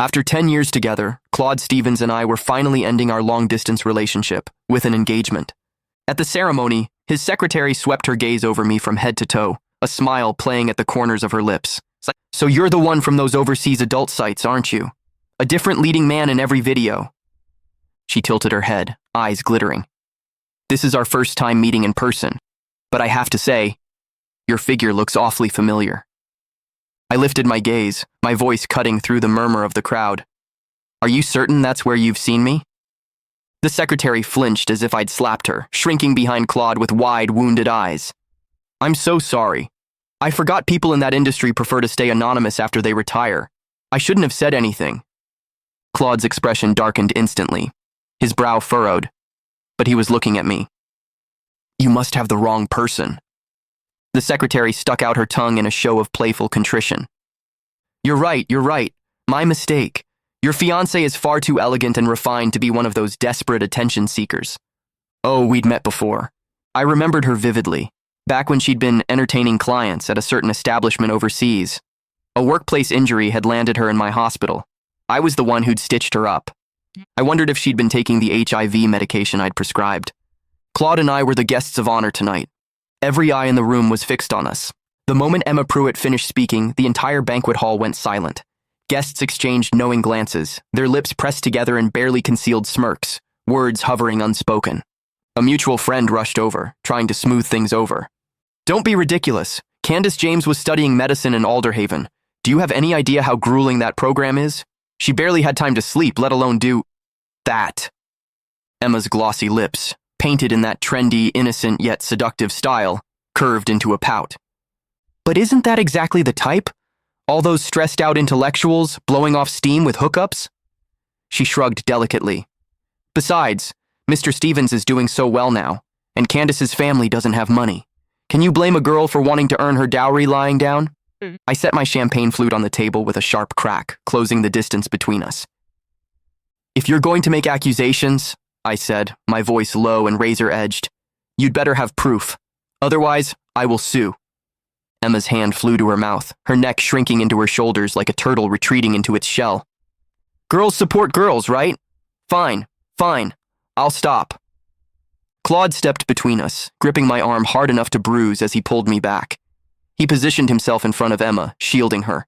After 10 years together, Claude Stevens and I were finally ending our long-distance relationship with an engagement. At the ceremony, his secretary swept her gaze over me from head to toe, a smile playing at the corners of her lips. "So you're the one from those overseas adult sites, aren't you? A different leading man in every video." She tilted her head, eyes glittering. "This is our first time meeting in person, but I have to say, your figure looks awfully familiar." I lifted my gaze, my voice cutting through the murmur of the crowd. "Are you certain that's where you've seen me?" The secretary flinched as if I'd slapped her, shrinking behind Claude with wide, wounded eyes. "I'm so sorry. I forgot people in that industry prefer to stay anonymous after they retire. I shouldn't have said anything." Claude's expression darkened instantly, his brow furrowed, but he was looking at me. "You must have the wrong person." The secretary stuck out her tongue in a show of playful contrition. You're right. My mistake. Your fiancé is far too elegant and refined to be one of those desperate attention seekers." Oh, we'd met before. I remembered her vividly, back when she'd been entertaining clients at a certain establishment overseas. A workplace injury had landed her in my hospital. I was the one who'd stitched her up. I wondered if she'd been taking the HIV medication I'd prescribed. Claude and I were the guests of honor tonight. Every eye in the room was fixed on us. The moment Emma Pruitt finished speaking, the entire banquet hall went silent. Guests exchanged knowing glances, their lips pressed together in barely concealed smirks, words hovering unspoken. A mutual friend rushed over, trying to smooth things over. "Don't be ridiculous. Candace James was studying medicine in Alderhaven. Do you have any idea how grueling that program is? She barely had time to sleep, let alone do that." Emma's glossy lips, painted in that trendy, innocent yet seductive style, curved into a pout. "But isn't that exactly the type? All those stressed-out intellectuals blowing off steam with hookups?" She shrugged delicately. "Besides, Mr. Stevens is doing so well now, and Candace's family doesn't have money. Can you blame a girl for wanting to earn her dowry lying down?" I set my champagne flute on the table with a sharp crack, closing the distance between us. "If you're going to make accusations," I said, my voice low and razor-edged, "you'd better have proof. Otherwise, I will sue." Emma's hand flew to her mouth, her neck shrinking into her shoulders like a turtle retreating into its shell. "Girls support girls, right? Fine. I'll stop." Claude stepped between us, gripping my arm hard enough to bruise as he pulled me back. He positioned himself in front of Emma, shielding her.